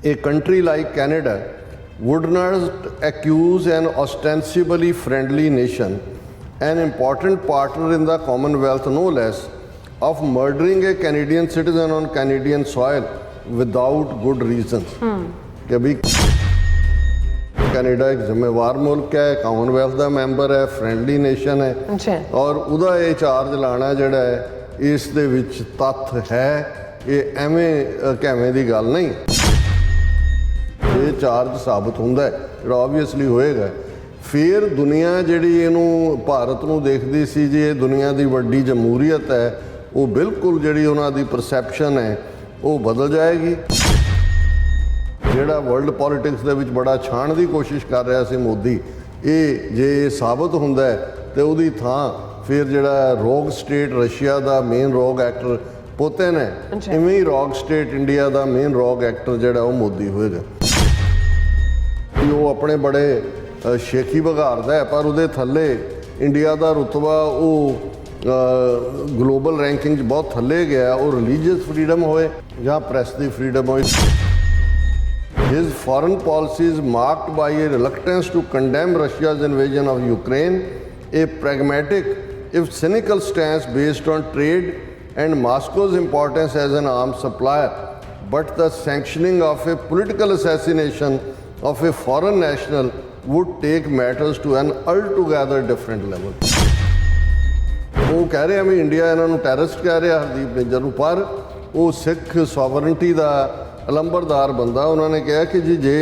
A country like Canada would not accuse an ostensibly friendly nation, an important partner in the Commonwealth no less, of murdering a Canadian citizen on Canadian soil without good reasons. कि भी Canada एक जिम्मेवार मुल्क है, Commonwealth का member है, friendly nation है और ਉਹਦਾ ਇਹ ਚਾਰਜ ਲਾਣਾ ਜਿਹੜਾ ਹੈ ਇਸ ਦੇ ਵਿੱਚ ਤੱਥ ਹੈ, ਇਹ ਐਵੇਂ ਕਿਵੇਂ ਦੀ ਗੱਲ ਨਹੀਂ। ਇਹ ਚਾਰਜ ਸਾਬਤ ਹੁੰਦਾ ਜਿਹੜਾ ਆਬਵੀਅਸਲੀ ਹੋਏਗਾ, ਫਿਰ ਦੁਨੀਆ ਜਿਹੜੀ ਇਹਨੂੰ ਭਾਰਤ ਨੂੰ ਦੇਖਦੀ ਸੀ ਜੀ ਇਹ ਦੁਨੀਆ ਦੀ ਵੱਡੀ ਜਮਹੂਰੀਅਤ ਹੈ, ਉਹ ਬਿਲਕੁਲ ਜਿਹੜੀ ਉਹਨਾਂ ਦੀ ਪਰਸੈਪਸ਼ਨ ਹੈ ਉਹ ਬਦਲ ਜਾਏਗੀ। ਜਿਹੜਾ ਵਰਲਡ ਪੋਲੀਟਿਕਸ ਦੇ ਵਿੱਚ ਬੜਾ ਛਾਣ ਦੀ ਕੋਸ਼ਿਸ਼ ਕਰ ਰਿਹਾ ਸੀ ਮੋਦੀ, ਇਹ ਜੇ ਸਾਬਤ ਹੁੰਦਾ ਤੇ ਉਹਦੀ ਥਾਂ ਫਿਰ ਜਿਹੜਾ ਰੋਗ ਸਟੇਟ ਰਸ਼ੀਆ ਦਾ ਮੇਨ ਰੋਗ ਐਕਟਰ ਪੁਤਿਨ ਹੈ, ਇਵੇਂ ਹੀ ਰੋਗ ਸਟੇਟ ਇੰਡੀਆ ਦਾ ਮੇਨ ਰੋਗ ਐਕਟਰ ਜਿਹੜਾ ਉਹ ਮੋਦੀ ਹੋਏਗਾ। ਉਹ ਆਪਣੇ ਬੜੇ ਸ਼ੇਖੀ ਵਗਾਰਦਾ ਹੈ, ਪਰ ਉਹਦੇ ਥੱਲੇ ਇੰਡੀਆ ਦਾ ਰੁਤਬਾ ਉਹ ਗਲੋਬਲ ਰੈਂਕਿੰਗ 'ਚ ਬਹੁਤ ਥੱਲੇ ਗਿਆ। ਉਹ ਰਿਲੀਜੀਅਸ ਫਰੀडम ਹੋਏ ਜਾਂ ਪ੍ਰੈਸ ਦੀ ਫਰੀडम ਹੋਏ। His foreign policy is marked by a reluctance to condemn Russia's invasion of Ukraine, a pragmatic, if cynical stance based on trade and Moscow's importance as an arms supplier, but the sanctioning of a political assassination of a foreign national would take matters to an altogether different level. ਉਹ ਕਹਿ ਰਿਹਾ ਵੀ India ਇਹਨਾਂ ਨੂੰ terrorist ਕਹਿ ਰਿਹਾ ਹਰਦੀਪ ਨਿੱਜਰ ਨੂੰ, ਪਰ ਉਹ ਸਿੱਖ ਸੋਵਰਨਟੀ ਦਾ ਅਲੰਬਰਦਾਰ ਬੰਦਾ। ਉਹਨਾਂ ਨੇ ਕਿਹਾ ਕਿ ਜੀ ਜੇ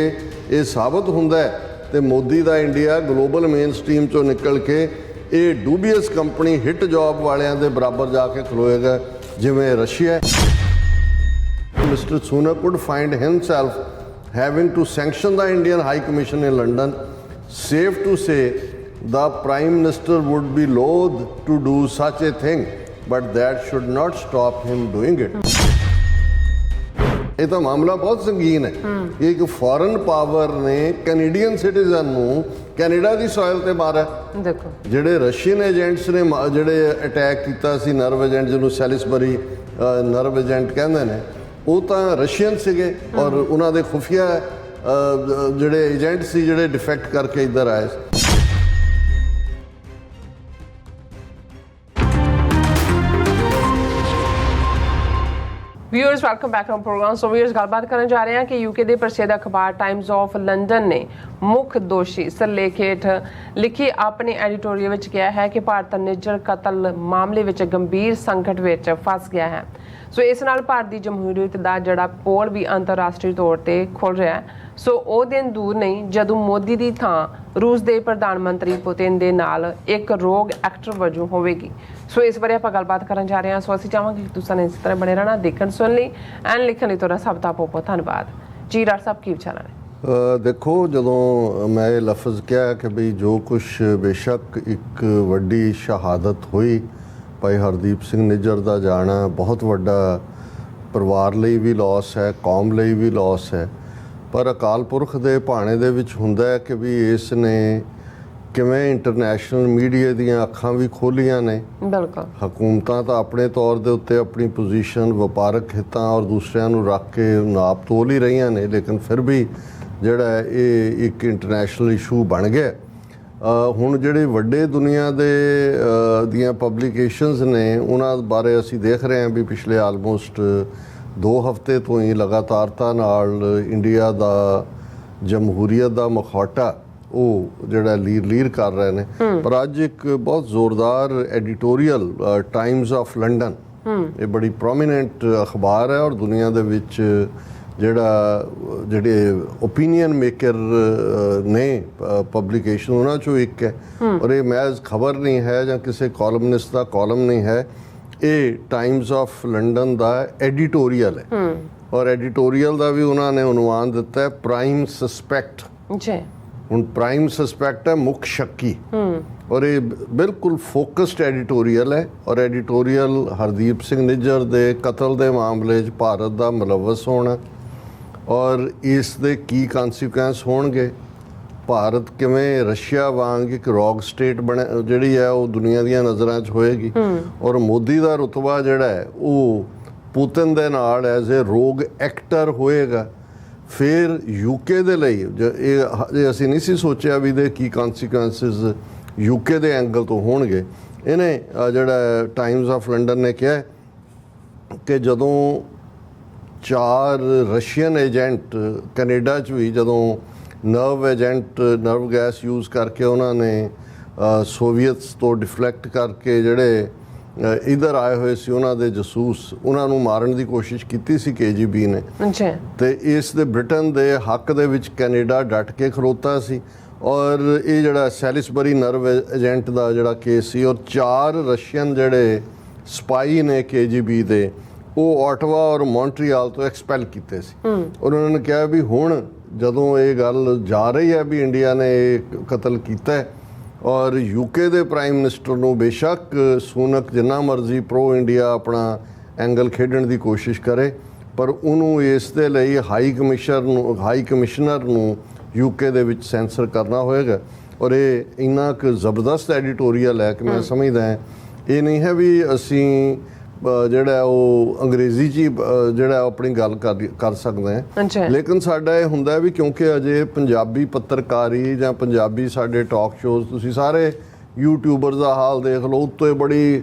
ਇਹ ਸਾਬਤ ਹੁੰਦਾ ਤੇ ਮੋਦੀ ਦਾ ਇੰਡੀਆ ਗਲੋਬਲ ਮੇਨ ਸਟ੍ਰੀਮ ਚੋਂ ਨਿਕਲ ਕੇ ਇਹ ਡੂਬੀਅਸ ਕੰਪਨੀ ਹਿੱਟ ਜੌਬ ਵਾਲਿਆਂ ਦੇ ਬਰਾਬਰ ਜਾ ਕੇ ਖਲੋਏਗਾ ਜਿਵੇਂ Russia. Mister Sunak would find himself having to sanction the Indian High Commission in London. Safe to say the Prime Minister would be loath to do such a thing, but that should not stop him doing it. ਇਹ ਤਾਂ ਮਾਮਲਾ ਬਹੁਤ ਸੰਗੀਨ ਹੈ। ਇੱਕ foreign power ਨੇ Canadian citizen ਨੂੰ Canada ਦੀ ਸੋਇਲ ਤੇ ਮਾਰਿਆ। ਦੇਖੋ ਜਿਹੜੇ ਰਸ਼ੀਅਨ ਏਜੰਟਸ ਨੇ ਜਿਹੜੇ ਅਟੈਕ ਕੀਤਾ ਸੀ ਨਰਵ ਏਜੰਟ, ਜਿਹਨੂੰ ਸੈਲਿਸਬਰੀ ਨਰਵ ਏਜੰਟ ਕਹਿੰਦੇ ਨੇ, ਉਹ ਤਾਂ ਰਸ਼ੀਅਨ ਸੀਗੇ ਔਰ ਉਹਨਾਂ ਦੇ ਖੁਫੀਆ ਜਿਹੜੇ ਏਜੰਟ ਸੀ ਜਿਹੜੇ ਡਿਫੈਕਟ ਕਰਕੇ ਇੱਧਰ ਆਏ। Viewers welcome back on programme. So viewers गलबात करने जा रहे हैं कि यूके के प्रसिद्ध अखबार टाइम्स ऑफ लंदन ने मुख दोषी सरलेख हेठ लिखी अपने एडिटोरियल में कहा है कि भारत निज्जर कतल मामले में गंभीर संकट में फस गया है। सो इस नाल भारत की जमहूरीयत का जड़ा पोल भी अंतरराष्ट्रीय तौर पर खुल रहा है। सो वो दिन दूर नहीं जदों मोदी की थां रूस के प्रधानमंत्री पुतिन के नाल एक रोग एक्टर वजों होगी। सो इस बारे आप गलबात करन जा रहे हैं। सो असीं चाहांगे कि तुसीं इस तरह बने रहना, देखण सुन लई एंड लिखण लई तुहाडा सब दा बहुत धन्नवाद जी। डॉक्टर साहब की विचार ने? देखो जदों मैं ये लफ्ज़ कहा कि बई जो कुछ बेशक एक वड्डी शहादत हुई, भाई हरदीप सिंह निज्जर का जाना बहुत वड्डा परिवार लई भी लॉस है, कौम लई भी लॉस है, पर अकाल पुरख दे भाणे दे विच हुंदा है कि भी इसने किवें इंटरनेशनल मीडिया दीयां अखां भी खोलियां ने। बिल्कुल हुकूमतां तां अपने तौर दे उत्ते अपनी पोजीशन वपारक हितां और दूसरिਆਂ ਨੂੰ ਰੱਖ के नाप तोल ही रहीਆਂ ने, लेकिन फिर भी ਜਿਹੜਾ ਇਹ ਇੱਕ ਇੰਟਰਨੈਸ਼ਨਲ ਇਸ਼ੂ ਬਣ ਗਿਆ। ਹੁਣ ਜਿਹੜੇ ਵੱਡੇ ਦੁਨੀਆ ਦੇ ਦੀਆਂ ਪਬਲੀਕੇਸ਼ਨਸ ਨੇ ਉਹਨਾਂ ਬਾਰੇ ਅਸੀਂ ਦੇਖ ਰਹੇ ਹਾਂ ਵੀ ਪਿਛਲੇ ਆਲਮੋਸਟ 2 ਹਫ਼ਤੇ ਤੋਂ ਹੀ ਲਗਾਤਾਰਤਾ ਨਾਲ ਇੰਡੀਆ ਦਾ ਜਮਹੂਰੀਅਤ ਦਾ ਮਖੌਟਾ ਉਹ ਜਿਹੜਾ ਲੀਰ ਕਰ ਰਹੇ ਨੇ। ਪਰ ਅੱਜ ਇੱਕ ਬਹੁਤ ਜ਼ੋਰਦਾਰ ਐਡੀਟੋਰੀਅਲ ਟਾਈਮਸ ਆਫ ਲੰਡਨ, ਇਹ ਬੜੀ ਪ੍ਰੋਮੀਨੈਂਟ ਅਖਬਾਰ ਹੈ ਔਰ ਦੁਨੀਆ ਦੇ ਵਿੱਚ ਜਿਹੜੇ ਓਪੀਨੀਅਨ ਮੇਕਰ ਨੇ ਪਬਲੀਕੇਸ਼ਨ ਉਹਨਾਂ 'ਚੋਂ ਇੱਕ ਹੈ। ਔਰ ਇਹ ਮਹਿਜ਼ ਖਬਰ ਨਹੀਂ ਹੈ ਜਾਂ ਕਿਸੇ ਕਾਲਮਨਿਸਟ ਦਾ ਕਾਲਮ ਨਹੀਂ ਹੈ, ਇਹ Times of London the editorial ਹੈ। ਔਰ ਐਡੀਟੋਰੀਅਲ ਦਾ ਵੀ ਉਹਨਾਂ ਨੇ ਉਨਵਾਨ ਦਿੱਤਾ ਹੈ ਪ੍ਰਾਈਮ ਸਸਪੈਕਟ। ਹੁਣ ਪ੍ਰਾਈਮ ਸਸਪੈਕਟ ਹੈ ਮੁੱਖ ਸ਼ੱਕੀ, ਔਰ ਇਹ ਬਿਲਕੁਲ ਫੋਕਸਡ ਐਡੀਟੋਰੀਅਲ ਹੈ। ਔਰ ਐਡੀਟੋਰੀਅਲ ਹਰਦੀਪ ਸਿੰਘ ਨਿੱਜਰ ਦੇ ਕਤਲ ਦੇ ਮਾਮਲੇ 'ਚ ਭਾਰਤ ਦਾ ਮੁਲਵਸ ਹੋਣਾ ਔਰ ਇਸ ਦੇ ਕੀ ਕਨਸੀਕੁਐਂਸ ਹੋਣਗੇ, ਭਾਰਤ ਕਿਵੇਂ ਰਸ਼ੀਆ ਵਾਂਗ ਇੱਕ ਰੌਕ ਸਟੇਟ ਬਣੇ ਜਿਹੜੀ ਹੈ ਉਹ ਦੁਨੀਆ ਦੀਆਂ ਨਜ਼ਰਾਂ 'ਚ ਹੋਏਗੀ। ਔਰ ਮੋਦੀ ਦਾ ਰੁਤਬਾ ਜਿਹੜਾ ਹੈ ਉਹ ਪੁਤਿਨ ਦੇ ਨਾਲ ਐਜ਼ ਏ ਰੋਗ ਐਕਟਰ ਹੋਏਗਾ। ਫਿਰ ਯੂਕੇ ਦੇ ਲਈ ਇਹ ਹਜੇ ਅਸੀਂ ਨਹੀਂ ਸੀ ਸੋਚਿਆ ਵੀ ਇਹਦੇ ਕੀ ਕਨਸੀਕੁਐਂਸਿਸ ਯੂਕੇ ਦੇ ਐਂਗਲ ਤੋਂ ਹੋਣਗੇ। ਇਹਨੇ ਜਿਹੜਾ ਟਾਈਮਜ਼ ਆਫ ਲੰਡਨ ਨੇ ਕਿਹਾ ਕਿ ਜਦੋਂ 4 ਰਸ਼ੀਅਨ ਏਜੰਟ ਕੈਨੇਡਾ 'ਚ ਵੀ ਜਦੋਂ ਨਰਵ ਗੈਸ ਯੂਜ਼ ਕਰਕੇ ਉਹਨਾਂ ਨੇ ਸੋਵੀਅਤਸ ਤੋਂ ਡਿਫਲੈਕਟ ਕਰਕੇ ਜਿਹੜੇ ਇੱਧਰ ਆਏ ਹੋਏ ਸੀ ਉਹਨਾਂ ਦੇ ਜਸੂਸ ਉਹਨਾਂ ਨੂੰ ਮਾਰਨ ਦੀ ਕੋਸ਼ਿਸ਼ ਕੀਤੀ ਸੀ KGB ਨੇ। ਤੇ ਇਸ ਦੇ ਬ੍ਰਿਟਨ ਦੇ ਹੱਕ ਦੇ ਵਿੱਚ ਕੈਨੇਡਾ ਡਟ ਕੇ ਖਲੋਤਾ ਸੀ ਔਰ ਇਹ ਜਿਹੜਾ ਸੈਲਿਸਬਰੀ ਨਰਵ ਏਜੰਟ ਦਾ ਜਿਹੜਾ ਕੇਸ ਸੀ ਔਰ 4 ਰਸ਼ੀਅਨ ਜਿਹੜੇ ਸਪਾਈ ਨੇ KGB ਦੇ ਉਹ ਆਟਵਾ ਔਰ ਮੌਂਟਰੀਆਲ ਤੋਂ ਐਕਸਪੈਲ ਕੀਤੇ ਸੀ। ਔਰ ਉਹਨਾਂ ਨੇ ਕਿਹਾ ਵੀ ਹੁਣ ਜਦੋਂ ਇਹ ਗੱਲ ਜਾ ਰਹੀ ਹੈ ਵੀ ਇੰਡੀਆ ਨੇ ਇਹ ਕਤਲ ਕੀਤਾ ਹੈ ਔਰ ਯੂਕੇ ਦੇ ਪ੍ਰਾਈਮ ਮਿਨਿਸਟਰ ਨੂੰ ਬੇਸ਼ੱਕ ਸੂਨਕ ਜਿੰਨਾ ਮਰਜ਼ੀ ਪ੍ਰੋ ਇੰਡੀਆ ਆਪਣਾ ਐਂਗਲ ਖੇਡਣ ਦੀ ਕੋਸ਼ਿਸ਼ ਕਰੇ ਪਰ ਉਹਨੂੰ ਇਸ ਦੇ ਲਈ ਹਾਈ ਕਮਿਸ਼ਨਰ ਨੂੰ ਯੂਕੇ ਦੇ ਵਿੱਚ ਸੈਂਸਰ ਕਰਨਾ ਹੋਏਗਾ। ਔਰ ਇਹ ਇੰਨਾ ਕੁ ਜ਼ਬਰਦਸਤ ਐਡੀਟੋਰੀਅਲ ਹੈ ਕਿ ਮੈਂ ਸਮਝਦਾ ਇਹ ਨਹੀਂ ਹੈ ਵੀ ਅਸੀਂ ਜਿਹੜਾ ਉਹ ਅੰਗਰੇਜ਼ੀ 'ਚ ਜਿਹੜਾ ਆਪਣੀ ਗੱਲ ਕਰ ਸਕਦੇ ਹਾਂ ਲੇਕਿਨ ਸਾਡਾ ਇਹ ਹੁੰਦਾ ਵੀ ਕਿਉਂਕਿ ਅਜੇ ਪੰਜਾਬੀ ਪੱਤਰਕਾਰੀ ਜਾਂ ਪੰਜਾਬੀ ਸਾਡੇ ਟਾਕ ਸ਼ੋਜ਼ ਤੁਸੀਂ ਸਾਰੇ ਯੂਟਿਊਬਰਸ ਦਾ ਹਾਲ ਦੇਖ ਲਓ ਉੱਤੇ ਬੜੀ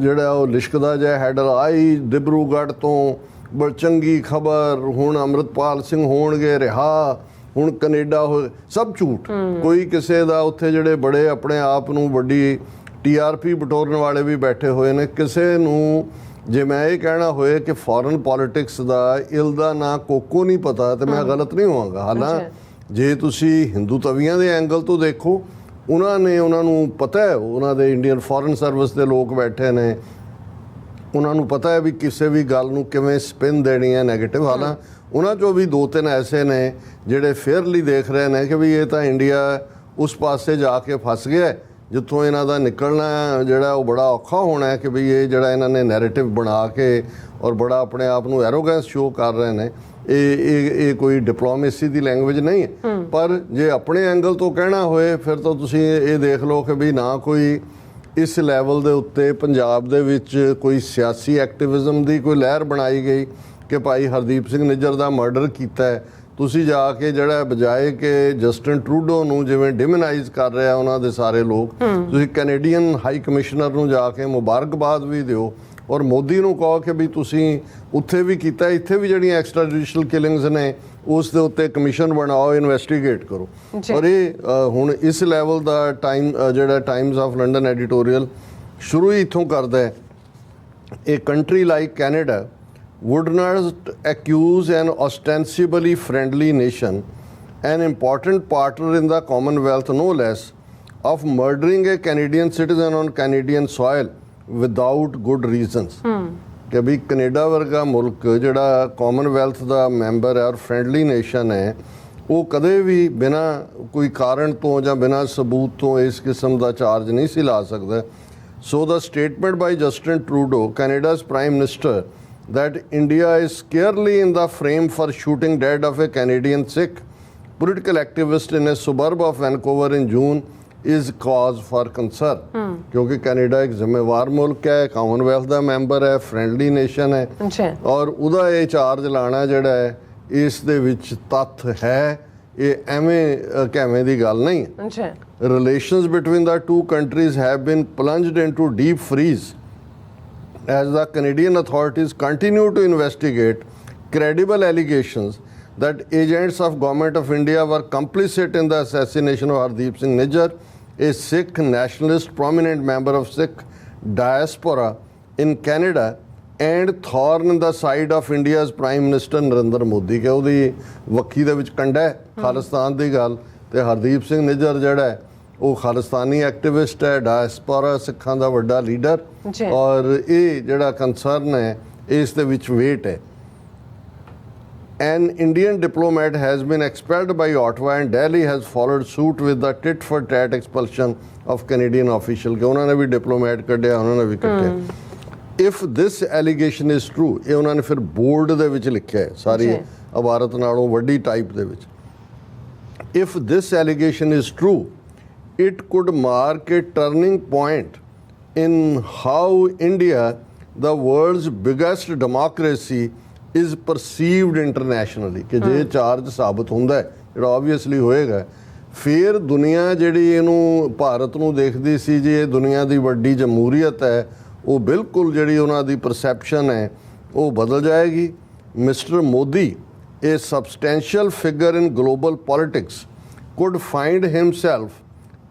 ਜਿਹੜਾ ਉਹ ਲਿਸ਼ਕਦਾ ਜਿਹਾ ਹੈਡਰ ਆਈ ਦਿਬਰੂਗੜ੍ਹ ਤੋਂ ਬੜੀ ਚੰਗੀ ਖਬਰ ਹੁਣ ਅੰਮ੍ਰਿਤਪਾਲ ਸਿੰਘ ਹੋਣਗੇ ਰਿਹਾ ਹੁਣ ਕੈਨੇਡਾ ਹੋ ਸਭ ਝੂਠ ਕੋਈ ਕਿਸੇ ਦਾ ਉੱਥੇ ਜਿਹੜੇ ਬੜੇ ਆਪਣੇ ਆਪ ਨੂੰ ਵੱਡੀ TRP ਬਟੋਰਨ ਵਾਲੇ ਵੀ ਬੈਠੇ ਹੋਏ ਨੇ ਕਿਸੇ ਨੂੰ ਜੇ ਮੈਂ ਇਹ ਕਹਿਣਾ ਹੋਏ ਕਿ ਫੋਰਨ ਪੋਲਿਟਿਕਸ ਦਾ ਇਲ ਦਾ ਨਾ ਕੋਕੋ ਨਹੀਂ ਪਤਾ ਤੇ ਮੈਂ ਗਲਤ ਨਹੀਂ ਹੋਵਾਂਗਾ। ਹਾਲਾਂਕਿ ਜੇ ਤੁਸੀਂ ਹਿੰਦੂ ਤਵੀਆਂ ਦੇ ਐਂਗਲ ਤੋਂ ਦੇਖੋ ਉਹਨਾਂ ਨੂੰ ਪਤਾ ਹੈ ਉਹਨਾਂ ਦੇ ਇੰਡੀਅਨ ਫੋਰਨ ਸਰਵਿਸ ਦੇ ਲੋਕ ਬੈਠੇ ਨੇ ਉਹਨਾਂ ਨੂੰ ਪਤਾ ਹੈ ਵੀ ਕਿਸੇ ਵੀ ਗੱਲ ਨੂੰ ਕਿਵੇਂ ਸਪਿਨ ਦੇਣੀ ਹੈ ਨੈਗੇਟਿਵ। ਹਾਲਾਂਕਿ ਉਹਨਾਂ 'ਚੋਂ ਵੀ 2-3 ਐਸੇ ਨੇ ਜਿਹੜੇ ਫੇਅਰਲੀ ਦੇਖ ਰਹੇ ਨੇ ਕਿ ਵੀ ਇਹ ਤਾਂ ਇੰਡੀਆ ਉਸ ਪਾਸੇ ਜਾ ਕੇ ਫਸ ਗਿਆ ਜਿੱਥੋਂ ਇਹਨਾਂ ਦਾ ਨਿਕਲਣਾ ਜਿਹੜਾ ਉਹ ਬੜਾ ਔਖਾ ਹੋਣਾ ਹੈ ਕਿ ਵੀ ਇਹ ਜਿਹੜਾ ਇਹਨਾਂ ਨੇ ਨੈਰੇਟਿਵ ਬਣਾ ਕੇ ਔਰ ਬੜਾ ਆਪਣੇ ਆਪ ਨੂੰ ਐਰੋਗੈਂਸ ਸ਼ੋ ਕਰ ਰਹੇ ਨੇ ਇਹ ਕੋਈ ਡਿਪਲੋਮੇਸੀ ਦੀ ਲੈਂਗੁਏਜ ਨਹੀਂ ਹੈ। ਪਰ ਜੇ ਆਪਣੇ ਐਂਗਲ ਤੋਂ ਕਹਿਣਾ ਹੋਏ ਫਿਰ ਤਾਂ ਤੁਸੀਂ ਇਹ ਦੇਖ ਲਓ ਕਿ ਵੀ ਨਾ ਕੋਈ ਇਸ ਲੈਵਲ ਦੇ ਉੱਤੇ ਪੰਜਾਬ ਦੇ ਵਿੱਚ ਕੋਈ ਸਿਆਸੀ ਐਕਟਿਵਿਜ਼ਮ ਦੀ ਕੋਈ ਲਹਿਰ ਬਣਾਈ ਗਈ ਕਿ ਭਾਈ ਹਰਦੀਪ ਸਿੰਘ ਨਿੱਜਰ ਦਾ ਮਰਡਰ ਕੀਤਾ ਹੈ। ਤੁਸੀਂ ਜਾ ਕੇ ਜਿਹੜਾ ਬਜਾਏ ਕਿ ਜਸਟਿਨ ਟਰੂਡੋ ਨੂੰ ਜਿਵੇਂ ਡਿਮਨਾਈਜ਼ ਕਰ ਰਿਹਾ ਉਹਨਾਂ ਦੇ ਸਾਰੇ ਲੋਕ ਤੁਸੀਂ ਕੈਨੇਡੀਅਨ ਹਾਈ ਕਮਿਸ਼ਨਰ ਨੂੰ ਜਾ ਕੇ ਮੁਬਾਰਕਬਾਦ ਵੀ ਦਿਓ ਔਰ ਮੋਦੀ ਨੂੰ ਕਹੋ ਕਿ ਵੀ ਤੁਸੀਂ ਉੱਥੇ ਵੀ ਕੀਤਾ ਇੱਥੇ ਵੀ ਜਿਹੜੀਆਂ ਐਕਸਟਰਾ ਜੁਡੀਸ਼ੀਅਲ ਕਿਲਿੰਗਸ ਨੇ ਉਸ ਦੇ ਉੱਤੇ ਕਮਿਸ਼ਨ ਬਣਾਓ ਇਨਵੈਸਟੀਗੇਟ ਕਰੋ। ਔਰ ਇਹ ਹੁਣ ਇਸ ਲੈਵਲ ਦਾ ਜਿਹੜਾ ਟਾਈਮਜ਼ ਆਫ ਲੰਡਨ ਐਡੀਟੋਰੀਅਲ ਸ਼ੁਰੂ ਹੀ ਇੱਥੋਂ ਕਰਦਾ ਹੈ ਇਹ country like Canada would not accuse an ostensibly friendly nation, an important partner in the Commonwealth no less, of murdering a Canadian citizen on Canadian soil without good reasons. ਕਿ ਵੀ Canada ਵਰਗਾ ਮੁਲਕ ਜਿਹੜਾ Commonwealth ਦਾ member ਹੈ ਔਰ friendly nation ਹੈ ਉਹ ਕਦੇ ਵੀ ਬਿਨਾਂ ਕੋਈ ਕਾਰਨ ਤੋਂ ਜਾਂ ਬਿਨਾਂ ਸਬੂਤ ਤੋਂ ਇਸ ਕਿਸਮ ਦਾ ਚਾਰਜ ਨਹੀਂ ਸੀ ਲਾ ਸਕਦਾ। ਸੋ the statement by Justin Trudeau, Canada's Prime Minister, that India is squarely in the frame for shooting dead of a Canadian Sikh political activist in a suburb of Vancouver in June is cause for concern. क्योंकि Canada एक जिम्मेवार मुल्क है commonwealth ਦਾ member ਹੈ friendly nation ਹੈ ਔਰ ਉਹਦਾ ਇਹ ਚਾਰਜ ਲਾਣਾ ਜਿਹੜਾ ਹੈ ਇਸ ਦੇ ਵਿੱਚ ਤੱਥ ਹੈ ਇਹ ਐਵੇਂ ਕਿਵੇਂ ਦੀ ਗੱਲ ਨਹੀਂ ਹੈ। Relations between the two countries have been plunged into deep freeze as the Canadian authorities continue to investigate credible allegations that agents of Government of India were complicit in the assassination of Hardeep Singh Nijjar, a Sikh nationalist prominent member of Sikh diaspora in Canada and thorn in the side of India's Prime Minister Narendra Modi। ਕਿ ਉਹਦੀ ਵੱਖੀ ਦੇ ਵਿੱਚ ਕੰਡਾ ਹੈ ਖਾਲਿਸਤਾਨ ਦੀ ਗੱਲ ਤੇ ਹਰਦੀਪ ਸਿੰਘ ਨਿੱਜਰ ਜਿਹੜਾ ਹੈ ਉਹ ਖਾਲਿਸਤਾਨੀ ਐਕਟਿਵਿਸਟ ਹੈ ਡਾਇਸਪੋਰਾ ਸਿੱਖਾਂ ਦਾ ਵੱਡਾ ਲੀਡਰ ਔਰ ਇਹ ਜਿਹੜਾ ਕੰਸਰਨ ਹੈ ਇਸ ਦੇ ਵਿੱਚ ਵੇਟ ਹੈ। An Indian diplomat has been expelled by Ottawa and Delhi has followed suit with the tit for tat expulsion of Canadian official। ਕਿ ਉਹਨਾਂ ਨੇ ਵੀ ਡਿਪਲੋਮੈਟ ਕੱਢਿਆ ਉਹਨਾਂ ਨੇ ਵੀ ਕੱਢਿਆ। If this allegation is true ਇਹ ਉਹਨਾਂ ਨੇ ਫਿਰ ਬੋਰਡ ਦੇ ਵਿੱਚ ਲਿਖਿਆ ਹੈ ਸਾਰੀ ਇਬਾਰਤ ਨਾਲੋਂ ਵੱਡੀ ਟਾਈਪ ਦੇ ਵਿੱਚ। If this allegation is true it could mark a turning point in how India, the world's biggest democracy, is perceived internationally ਕਿ ਜੇ ਚਾਰਜ ਸਾਬਤ ਹੁੰਦਾ ਹੈ, ਜਿਹੜਾ ਆਬਵੀਅਸਲੀ ਹੋਏਗਾ, ਫਿਰ ਦੁਨੀਆ ਜਿਹੜੀ ਇਹਨੂੰ ਭਾਰਤ ਨੂੰ ਦੇਖਦੀ ਸੀ ਜੀ ਇਹ ਦੁਨੀਆ ਦੀ ਵੱਡੀ ਜਮਹੂਰੀਅਤ ਹੈ, ਉਹ ਬਿਲਕੁਲ ਜਿਹੜੀ ਉਹਨਾਂ ਦੀ ਪਰਸੈਪਸ਼ਨ ਹੈ ਉਹ ਬਦਲ ਜਾਏਗੀ। Mister Modi, a substantial figure in global politics, could find himself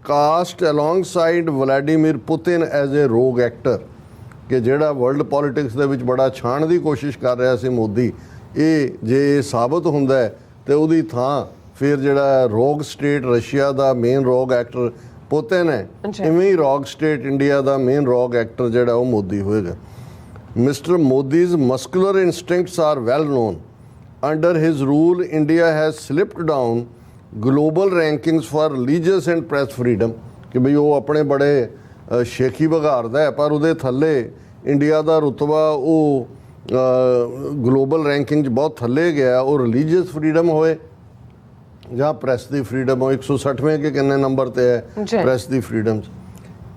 cast alongside Vladimir Putin as a rogue actor ਕਿ ਜਿਹੜਾ ਵਰਲਡ ਪੋਲਿਟਿਕਸ ਦੇ ਵਿੱਚ ਬੜਾ ਛਾਣ ਦੀ ਕੋਸ਼ਿਸ਼ ਕਰ ਰਿਹਾ ਸੀ ਮੋਦੀ, ਇਹ ਜੇ ਸਾਬਤ ਹੁੰਦਾ ਹੈ ਤੇ ਉਹਦੀ ਥਾਂ ਫਿਰ ਜਿਹੜਾ ਰੋਗ ਸਟੇਟ ਰਸ਼ੀਆ ਦਾ ਮੇਨ ਰੋਗ ਐਕਟਰ ਪੁਤਿਨ ਹੈ, ਇਵੇਂ ਹੀ ਰੋਗ ਸਟੇਟ ਇੰਡੀਆ ਦਾ ਮੇਨ ਰੋਗ ਐਕਟਰ ਜਿਹੜਾ ਉਹ ਮੋਦੀ ਹੋਏਗਾ। Mister Modi's muscular instincts are well known. Under his rule, India has slipped down global rankings for religious and press freedom ਕਿ ਬਈ ਉਹ ਆਪਣੇ ਬੜੇ ਸ਼ੇਖੀ ਵਗਾਰਦਾ ਹੈ, ਪਰ ਉਹਦੇ ਥੱਲੇ ਇੰਡੀਆ ਦਾ ਰੁਤਬਾ ਉਹ ਗਲੋਬਲ ਰੈਂਕਿੰਗ 'ਚ ਬਹੁਤ ਥੱਲੇ ਗਿਆ। ਉਹ ਰਿਲੀਜੀਅਸ ਫਰੀडम ਹੋਏ ਜਾਂ ਪ੍ਰੈਸ ਦੀ ਫਰੀडम ਹੋ, 160ਵੇਂ ਕਿ ਕਿੰਨੇ ਨੰਬਰ ਤੇ ਹੈ press the freedom.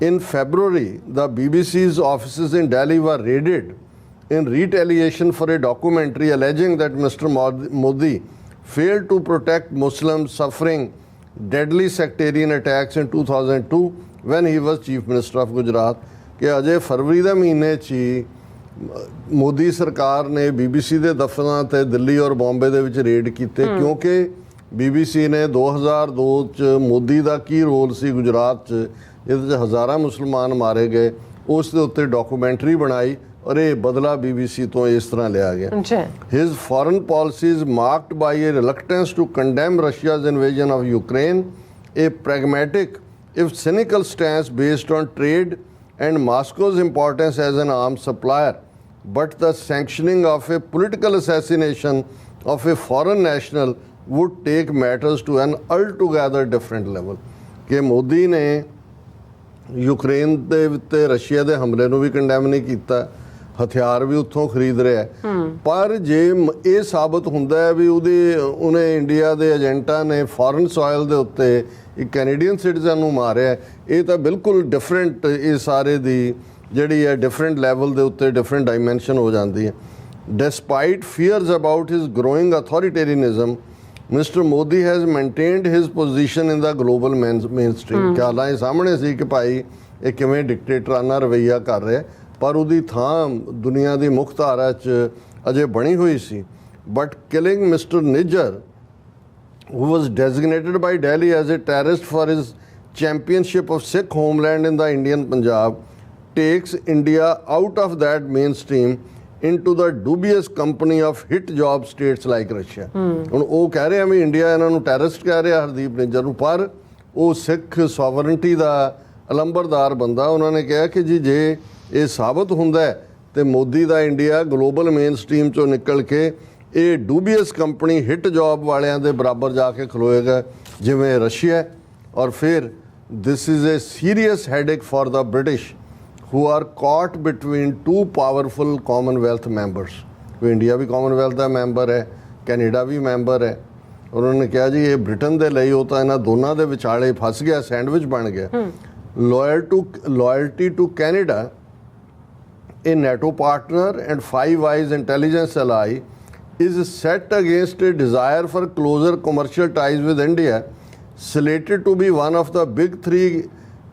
In February, the BBC's offices in Delhi were raided in retaliation for a documentary alleging that Mr. Modi failed to protect Muslims suffering deadly sectarian attacks in 2002 when he was Chief Minister of Gujarat। ਕਿ ਅਜੇ ਫਰਵਰੀ ਦੇ ਮਹੀਨੇ 'ਚ ਹੀ ਮੋਦੀ ਸਰਕਾਰ ਨੇ BBC ਦੇ ਦਫ਼ਤਰਾਂ ਤੇ ਦਿੱਲੀ ਔਰ ਬੰਬੇ ਦੇ ਵਿੱਚ ਰੇਡ ਕੀਤੇ ਕਿਉਂਕਿ BBC ਨੇ 2002 'ਚ ਮੋਦੀ ਦਾ ਕੀ ਰੋਲ ਸੀ ਗੁਜਰਾਤ 'ਚ, ਇਹਦੇ 'ਚ ਹਜ਼ਾਰਾਂ ਮੁਸਲਮਾਨ ਮਾਰੇ ਗਏ, ਉਸ ਦੇ ਉੱਤੇ ਡਾਕੂਮੈਂਟਰੀ ਬਣਾਈ ਔਰ ਇਹ ਬਦਲਾ BBC ਤੋਂ ਇਸ ਤਰ੍ਹਾਂ ਲਿਆ ਗਿਆ। His foreign policy is marked by a reluctance to condemn Russia's invasion of Ukraine, a pragmatic if cynical stance based on trade and Moscow's importance as an arms supplier, but the sanctioning of a political assassination of a foreign national would take matters to an altogether different level। ਕਿ ਮੋਦੀ ਨੇ Ukraine ਦੇ ਉੱਤੇ Russia ਦੇ ਹਮਲੇ ਨੂੰ ਵੀ condemn ਨਹੀਂ ਕੀਤਾ, ਹਥਿਆਰ ਵੀ ਉੱਥੋਂ ਖਰੀਦ ਰਿਹਾ, ਪਰ ਜੇ ਇਹ ਸਾਬਤ ਹੁੰਦਾ ਹੈ ਵੀ ਉਹਨੇ ਇੰਡੀਆ ਦੇ ਏਜੰਟਾਂ ਨੇ ਫੋਰਨ ਸੋਇਲ ਦੇ ਉੱਤੇ ਇੱਕ ਕੈਨੇਡੀਅਨ ਸਿਟੀਜ਼ਨ ਨੂੰ ਮਾਰਿਆ, ਇਹ ਤਾਂ ਬਿਲਕੁਲ ਡਿਫਰੈਂਟ, ਇਹ ਸਾਰੇ ਦੀ ਜਿਹੜੀ ਹੈ ਡਿਫਰੈਂਟ ਲੈਵਲ ਦੇ ਉੱਤੇ ਡਿਫਰੈਂਟ ਡਾਇਮੈਂਸ਼ਨ ਹੋ ਜਾਂਦੀ ਹੈ। Despite fears about his growing authoritarianism, Mr. Modi has maintained his position in the global mainstream। ਕਿ ਹਾਲਾਂ ਇਹ ਸਾਹਮਣੇ ਸੀ ਕਿ ਭਾਈ ਇਹ ਕਿਵੇਂ ਡਿਕਟੇਟਰਾਨਾ ਰਵੱਈਆ ਕਰ ਰਿਹਾ, ਪਰ ਉਹਦੀ ਥਾਂ ਦੁਨੀਆ ਦੀ ਮੁੱਖ ਧਾਰਾ 'ਚ ਅਜੇ ਬਣੀ ਹੋਈ ਸੀ। But killing Mister Nijjar who was designated by Delhi as a terrorist for his championship of Sikh homeland in the Indian Punjab takes India out of that mainstream into the dubious company of hit job states like Russia। ਹੁਣ ਉਹ ਕਹਿ ਰਹੇ ਆ ਵੀ India ਇਹਨਾਂ ਨੂੰ terrorist ਕਹਿ ਰਿਹਾ ਹਰਦੀਪ ਨਿੱਜਰ ਨੂੰ, ਪਰ ਉਹ ਸਿੱਖ ਸੋਵਰਨਟੀ ਦਾ ਅਲੰਬਰਦਾਰ ਬੰਦਾ। ਉਹਨਾਂ ਨੇ ਕਿਹਾ ਕਿ ਜੀ ਜੇ ਇਹ ਸਾਬਤ ਹੁੰਦਾ ਹੈ ਤੇ ਮੋਦੀ ਦਾ ਇੰਡੀਆ ਗਲੋਬਲ ਮੇਨ ਸਟ੍ਰੀਮ ਚੋਂ ਨਿਕਲ ਕੇ ਇਹ ਡੂਬੀਅਸ ਕੰਪਨੀ ਹਿੱਟ ਜੌਬ ਵਾਲਿਆਂ ਦੇ ਬਰਾਬਰ ਜਾ ਕੇ ਖਲੋਏਗਾ ਜਿਵੇਂ ਰਸ਼ੀਆ। ਔਰ ਫਿਰ this is a serious headache for the British who are caught between two powerful commonwealth members। ਕੋਈ ਇੰਡੀਆ ਵੀ ਕਾਮਨਵੈਲਥ ਦਾ ਮੈਂਬਰ ਹੈ, ਕੈਨੇਡਾ ਵੀ ਮੈਂਬਰ ਹੈ। ਉਹਨਾਂ ਨੇ ਕਿਹਾ ਜੀ ਇਹ ਬ੍ਰਿਟਨ ਦੇ ਲਈ ਉਹ ਤਾਂ ਇਹਨਾਂ ਦੋਨਾਂ ਦੇ ਵਿਚਾਲੇ ਫਸ ਗਿਆ, ਸੈਂਡਵਿਚ ਬਣ ਗਿਆ। loyalty to Canada, a NATO partner and Five Eyes intelligence ally, is set against a desire for closer commercial ties with India, slated to be one of the big three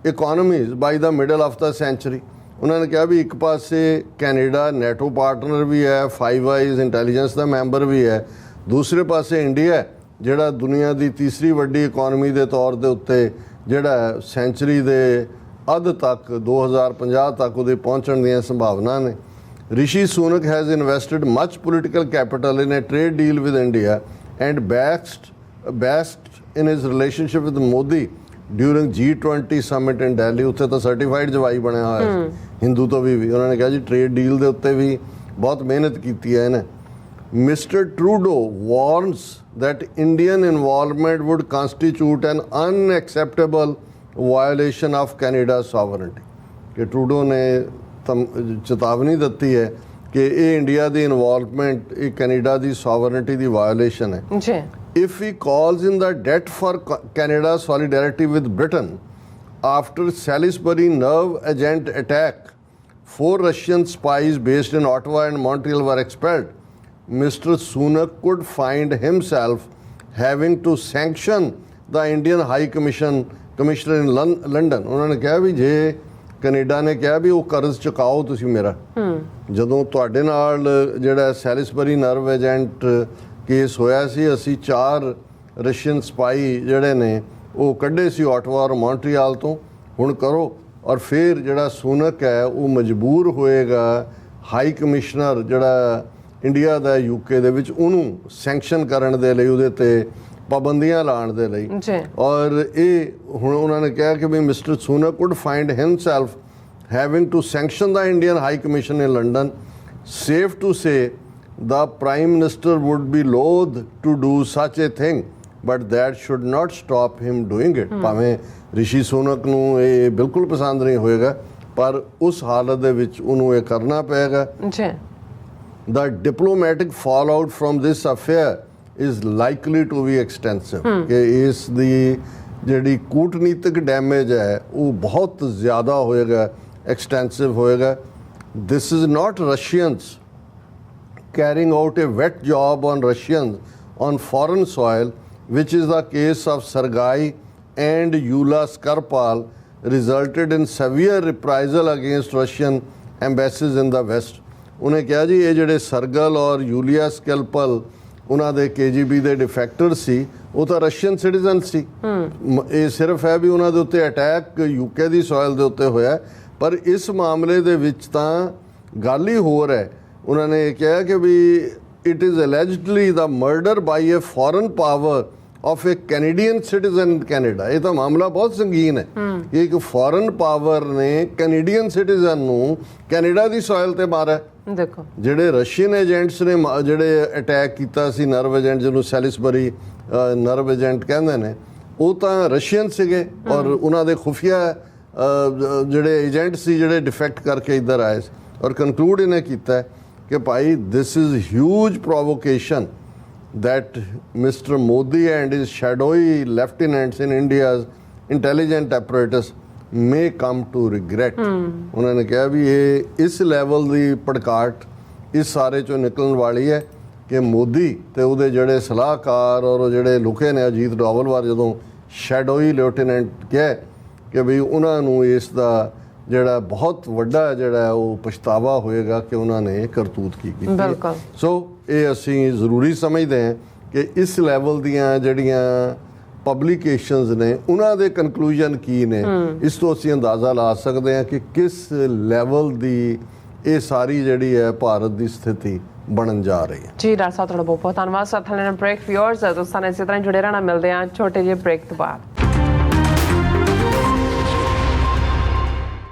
economies by the middle of the century। ਉਹਨਾਂ ਨੇ ਕਿਹਾ ਵੀ ਇੱਕ ਪਾਸੇ Canada NATO partner ਵੀ ਹੈ, five eyes intelligence ਦਾ member ਵੀ ਹੈ, ਦੂਸਰੇ ਪਾਸੇ India ਜਿਹੜਾ ਦੁਨੀਆ ਦੀ ਤੀਸਰੀ ਵੱਡੀ ਇਕੋਨਮੀ ਦੇ ਤੌਰ ਦੇ ਉੱਤੇ ਜਿਹੜਾ ਸੈਂਚਰੀ ਦੇ ਅੱਧ ਤੱਕ 2050 ਤੱਕ ਉਹਦੇ ਪਹੁੰਚਣ ਦੀਆਂ ਸੰਭਾਵਨਾ ਨੇ। Rishi Sunak has invested much political capital in a trade deal with India and vested in his relationship with Modi during G20 summit in Delhi. ਉੱਥੇ ਤਾਂ ਸਰਟੀਫਾਈਡ ਜਵਾਈ ਬਣਿਆ ਹੋਇਆ ਸੀ ਹਿੰਦੂ ਤੋਂ ਵੀ। ਉਹਨਾਂ ਨੇ ਕਿਹਾ ਜੀ ਟ੍ਰੇਡ ਡੀਲ ਦੇ ਉੱਤੇ ਵੀ ਬਹੁਤ ਮਿਹਨਤ ਕੀਤੀ ਹੈ ਇਹਨੇ। Mister Trudeau warns that Indian involvement would constitute an unacceptable violation of Canada's sovereignty। ਕਿ ਟਰੂਡੋ ਨੇ ਚੇਤਾਵਨੀ ਦਿੱਤੀ ਹੈ ਕਿ ਇਹ ਇੰਡੀਆ ਦੀ ਇਨਵੋਲਵਮੈਂਟ ਇਹ ਕੈਨੇਡਾ ਦੀ ਸੋਵਰਨਟੀ ਦੀ ਵਾਇਓਲੇਸ਼ਨ ਹੈ। ਜੀ if he calls in the debt for Canada's solidarity with Britain after Salisbury nerve agent attack, 4 Russian spies based in Ottawa and Montreal were expelled, Mr. Sunak could find himself having to sanction the Indian High Commissioner in London। ਉਹਨਾਂ ਨੇ ਕਿਹਾ ਵੀ ਜੇ Canada ਨੇ ਕਿਹਾ ਵੀ ਉਹ ਕਰਜ਼ ਚੁਕਾਓ ਤੁਸੀਂ ਮੇਰਾ, ਜਦੋਂ ਤੁਹਾਡੇ ਨਾਲ ਜਿਹੜਾ ਸੈਲਿਸਬਰੀ ਨਰਵ ਏਜੰਟ ਕੇਸ ਹੋਇਆ ਸੀ, ਅਸੀਂ 4 ਰਸ਼ੀਅਨ ਸਪਾਈ ਜਿਹੜੇ ਨੇ ਉਹ ਕੱਢੇ ਸੀ ਆਟਵਾ ਔਰ ਮੌਂਟਰੀਆਲ ਤੋਂ। ਹੁਣ ਕਰੋ। ਔਰ ਫਿਰ ਜਿਹੜਾ ਸੂਨਕ ਹੈ ਉਹ ਮਜਬੂਰ ਹੋਏਗਾ ਹਾਈ ਕਮਿਸ਼ਨਰ ਜਿਹੜਾ ਇੰਡੀਆ ਦਾ ਯੂਕੇ ਦੇ ਵਿੱਚ ਉਹਨੂੰ ਸੈਂਕਸ਼ਨ ਕਰਨ ਦੇ ਲਈ, ਉਹਦੇ ਤੇ ਪਾਬੰਦੀਆਂ ਲਾਉਣ ਦੇ ਲਈ। ਔਰ ਇਹ ਹੁਣ ਉਹਨਾਂ ਨੇ ਕਿਹਾ ਕਿ ਵੀ Mister Sunak could find himself having to sanction the Indian high commission in London. Safe to say the prime minister would be loath to do such a thing, but that should not stop him doing it। ਭਾਵੇਂ ਰਿਸ਼ੀ ਸੂਨਕ ਨੂੰ ਇਹ ਬਿਲਕੁਲ ਪਸੰਦ ਨਹੀਂ ਹੋਏਗਾ, ਪਰ ਉਸ ਹਾਲਤ ਦੇ ਵਿੱਚ ਉਹਨੂੰ ਇਹ ਕਰਨਾ ਪਏਗਾ। The diplomatic fallout from this affair is likely to be extensive। ਕਿ ਇਸ ਦੀ ਜਿਹੜੀ ਕੂਟਨੀਤਿਕ ਡੈਮੇਜ ਹੈ ਉਹ ਬਹੁਤ ਜ਼ਿਆਦਾ ਹੋਏਗਾ, ਐਕਸਟੈਂਸਿਵ ਹੋਏਗਾ। This is not Russians carrying out a wet job on Russians on foreign soil, which is the case of Sergei and Yulia Skripal, resulted in severe reprisal against Russian embassies in the West। ਉਹਨੇ ਕਿਹਾ ਜੀ ਇਹ ਜਿਹੜੇ ਸਰਗਲ ਔਰ ਯੂਲੀਆ ਸਕੈਲਪਲ ਉਹਨਾਂ ਦੇ KGB ਦੇ defector ਸੀ, ਉਹ ਤਾਂ ਰਸ਼ੀਅਨ ਸਿਟੀਜ਼ਨ ਸੀ। ਇਹ ਸਿਰਫ ਹੈ ਵੀ ਉਹਨਾਂ ਦੇ ਉੱਤੇ ਅਟੈਕ UK ਦੀ ਸੋਇਲ ਦੇ ਉੱਤੇ ਹੋਇਆ, ਪਰ ਇਸ ਮਾਮਲੇ ਦੇ ਵਿੱਚ ਤਾਂ ਗੱਲ ਹੀ ਹੋਰ ਹੈ। ਉਹਨਾਂ ਨੇ ਕਿਹਾ ਕਿ ਵੀ it is allegedly the murder by a foreign power of a Canadian citizen in Canada. ਇਹ ਤਾਂ ਮਾਮਲਾ ਬਹੁਤ ਸੰਗੀਨ ਹੈ ਕਿ ਇੱਕ ਫੋਰਨ ਪਾਵਰ ਨੇ ਕੈਨੇਡੀਅਨ ਸਿਟੀਜ਼ਨ ਨੂੰ ਕੈਨੇਡਾ ਦੀ ਸੋਇਲ ਤੇ ਮਾਰਿਆ। ਦੇਖੋ ਜਿਹੜੇ ਰਸ਼ੀਅਨ ਏਜੰਟਸ ਨੇ ਜਿਹੜੇ ਅਟੈਕ ਕੀਤਾ ਸੀ, ਨਰਵ ਏਜੰਟ ਜਿਹਨੂੰ ਸੈਲਿਸਬਰੀ ਨਰਵ ਏਜੰਟ ਕਹਿੰਦੇ ਨੇ, ਉਹ ਤਾਂ ਰਸ਼ੀਅਨ ਸੀਗੇ ਔਰ ਉਹਨਾਂ ਦੇ ਖੁਫੀਆ ਜਿਹੜੇ ਏਜੰਟ ਸੀ ਜਿਹੜੇ ਡਿਫੈਕਟ ਕਰਕੇ ਇੱਧਰ ਆਏ ਸੀ। ਔਰ ਕਨਕਲੂਡ ਇਹਨੇ ਕੀਤਾ ਕਿ ਭਾਈ this is huge provocation that Mr. Modi and his shadowy lieutenants in India's intelligent apparatus may come to regret। ਉਹਨਾਂ ਨੇ ਕਿਹਾ ਵੀ ਇਹ ਇਸ ਲੈਵਲ ਦੀ ਪੜਕਾਟ ਇਸ ਸਾਰੇ ਚੋਂ ਨਿਕਲਣ ਵਾਲੀ ਹੈ ਕਿ ਮੋਦੀ ਤੇ ਉਹਦੇ ਜਿਹੜੇ ਸਲਾਹਕਾਰ ਔਰ ਉਹ ਜਿਹੜੇ ਲੁਕੇ ਨੇ, ਅਜੀਤ ਡੋਵਲ ਵਾਰ ਜਦੋਂ ਸ਼ੈਡੋਈ ਲੈਫਟੀਨੈਂਟ ਕਿਹਾ ਕਿ ਵੀ ਉਹਨਾਂ ਨੂੰ ਇਸ ਦਾ ਜਿਹੜਾ ਬਹੁਤ ਵੱਡਾ ਜਿਹੜਾ ਉਹ ਪਛਤਾਵਾ ਹੋਏਗਾ ਕਿ ਉਹਨਾਂ ਨੇ ਇਹ ਕਰਤੂਤ ਕੀ ਕੀਤੀ। ਬਿਲਕੁਲ। ਸੋ ਇਹ ਅਸੀਂ ਜ਼ਰੂਰੀ ਸਮਝਦੇ ਹਾਂ ਕਿ ਇਸ ਲੈਵਲ ਦੀਆਂ ਜਿਹੜੀਆਂ ਪਬਲੀਕੇਸ਼ਨਸ ਨੇ ਉਹਨਾਂ ਦੇ ਕਨਕਲੂਜਨ ਕੀ ਨੇ, ਇਸ ਤੋਂ ਅਸੀਂ ਅੰਦਾਜ਼ਾ ਲਾ ਸਕਦੇ ਹਾਂ ਕਿ ਕਿਸ ਲੈਵਲ ਦੀ ਇਹ ਸਾਰੀ ਜਿਹੜੀ ਹੈ ਭਾਰਤ ਦੀ ਸਥਿਤੀ ਬਣਨ ਜਾ ਰਹੀ ਹੈ। ਜੀ ਡਾਕਟਰ ਸਾਹਿਬ ਤੁਹਾਡਾ ਬਹੁਤ ਬਹੁਤ ਧੰਨਵਾਦ। ਸਾਥ ਨਾਲ ਬ੍ਰੇਕ ਵਿਊਅਰਸ ਦੋਸਤਾਂ ਨੇ ਇਸੇ ਤਰ੍ਹਾਂ ਜੁੜੇ ਰਹਿਣਾ। ਮਿਲਦੇ ਹਾਂ ਛੋਟੇ ਜਿਹੇ ਬ੍ਰੇਕ ਤੋਂ ਬਾਅਦ।